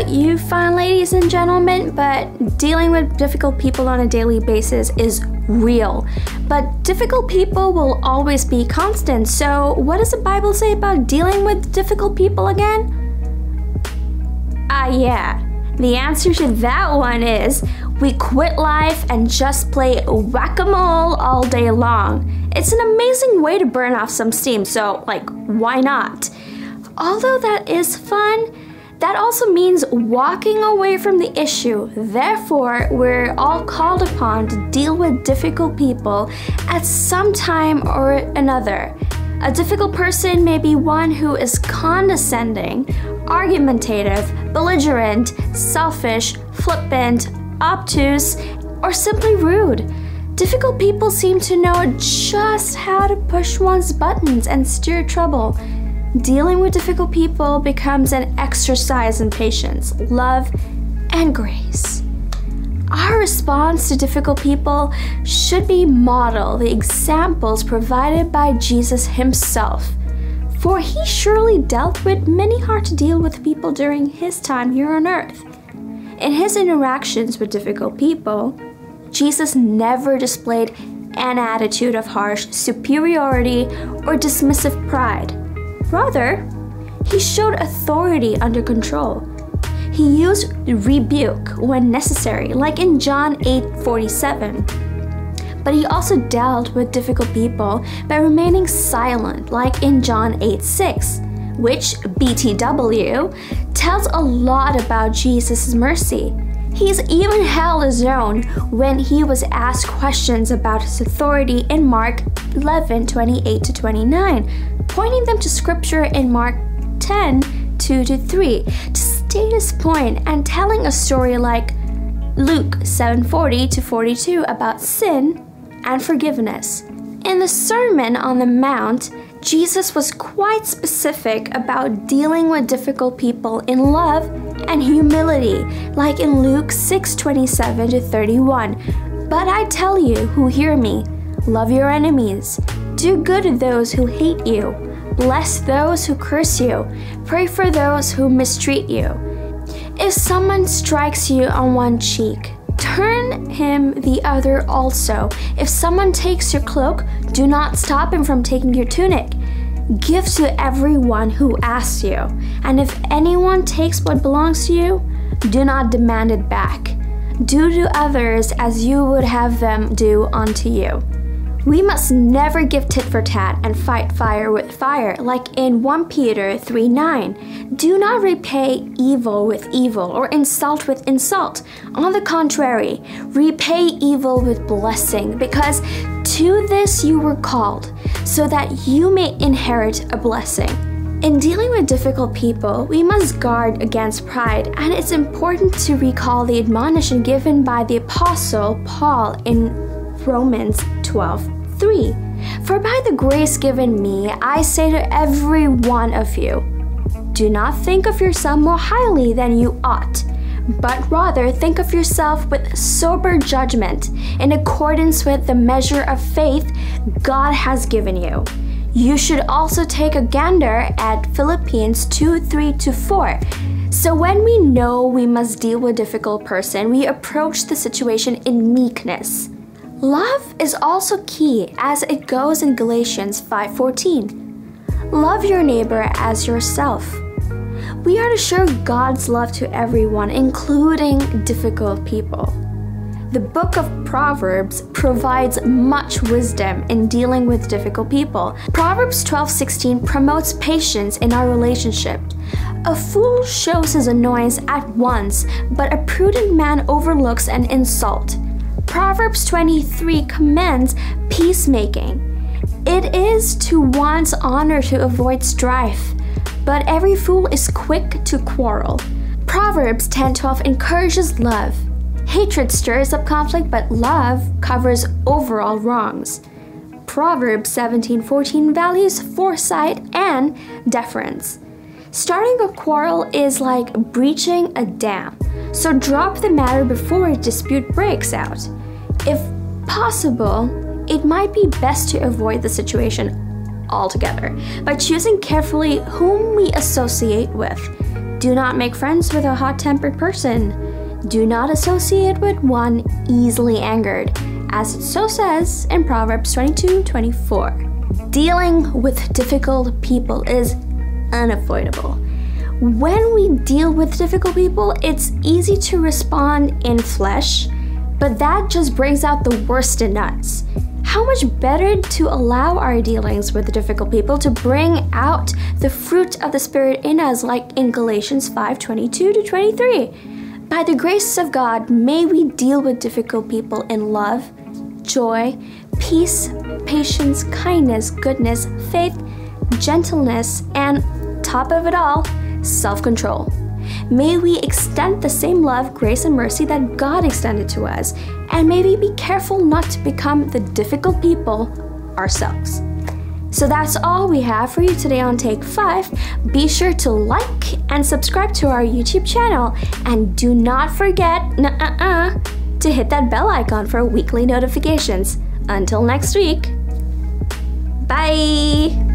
You fine ladies and gentlemen, but dealing with difficult people on a daily basis is real. But difficult people will always be constant. So what does the Bible say about dealing with difficult people again? Yeah. The answer to that one is we quit life and just play whack-a-mole all day long. It's an amazing way to burn off some steam, so why not? Although that is fun, that also means walking away from the issue. Therefore, we're all called upon to deal with difficult people at some time or another. A difficult person may be one who is condescending, argumentative, belligerent, selfish, flippant, obtuse, or simply rude. Difficult people seem to know just how to push one's buttons and steer trouble. Dealing with difficult people becomes an exercise in patience, love, and grace. Our response to difficult people should be model the examples provided by Jesus himself, for he surely dealt with many hard-to-deal-with people during his time here on earth. In his interactions with difficult people, Jesus never displayed an attitude of harsh superiority or dismissive pride. Rather, he showed authority under control. He used rebuke when necessary, like in John 8:47. But he also dealt with difficult people by remaining silent, like in John 8:6, which BTW tells a lot about Jesus' mercy. He's even held his own when he was asked questions about his authority in Mark 11:28-29, pointing them to scripture in Mark 10:2-3 to state his point, and telling a story like Luke 7:40-42 about sin and forgiveness. In the Sermon on the Mount, Jesus was quite specific about dealing with difficult people in love and humility, like in Luke 6:27-31. But I tell you who hear me, love your enemies, do good to those who hate you, bless those who curse you, pray for those who mistreat you. If someone strikes you on one cheek, turn him the other also. If someone takes your cloak, do not stop him from taking your tunic. Give to everyone who asks you, and if anyone takes what belongs to you, do not demand it back. Do to others as you would have them do unto you. We must never give tit for tat and fight fire with fire, like in 1 Peter 3:9. Do not repay evil with evil or insult with insult. On the contrary, repay evil with blessing, because to this you were called, so that you may inherit a blessing. In dealing with difficult people, we must guard against pride, and it's important to recall the admonition given by the Apostle Paul in Romans 12:3. For by the grace given me, I say to every one of you, do not think of yourself more highly than you ought, but rather think of yourself with sober judgment, in accordance with the measure of faith God has given you. You should also take a gander at Philippians 2:3-4. So when we know we must deal with a difficult person, we approach the situation in meekness. Love is also key, as it goes in Galatians 5:14. Love your neighbor as yourself. We are to show God's love to everyone, including difficult people. The book of Proverbs provides much wisdom in dealing with difficult people. Proverbs 12:16 promotes patience in our relationship. A fool shows his annoyance at once, but a prudent man overlooks an insult. Proverbs 23 commends peacemaking. It is to one's honor to avoid strife, but every fool is quick to quarrel. Proverbs 10:12 encourages love. Hatred stirs up conflict, but love covers overall wrongs. Proverbs 17:14 values foresight and deference. Starting a quarrel is like breaching a dam, so drop the matter before a dispute breaks out. If possible, it might be best to avoid the situation altogether by choosing carefully whom we associate with. Do not make friends with a hot-tempered person. Do not associate with one easily angered, as it so says in Proverbs 22:24. Dealing with difficult people is unavoidable. When we deal with difficult people, it's easy to respond in flesh, but that just brings out the worst in us. How much better to allow our dealings with difficult people to bring out the fruit of the Spirit in us, like in Galatians 5:22-23. By the grace of God, may we deal with difficult people in love, joy, peace, patience, kindness, goodness, faith, gentleness, and top of it all, self-control. May we extend the same love, grace, and mercy that God extended to us, and may we be careful not to become the difficult people ourselves. So that's all we have for you today on Take 5. Be sure to like and subscribe to our YouTube channel, and do not forget to hit that bell icon for weekly notifications. Until next week, bye!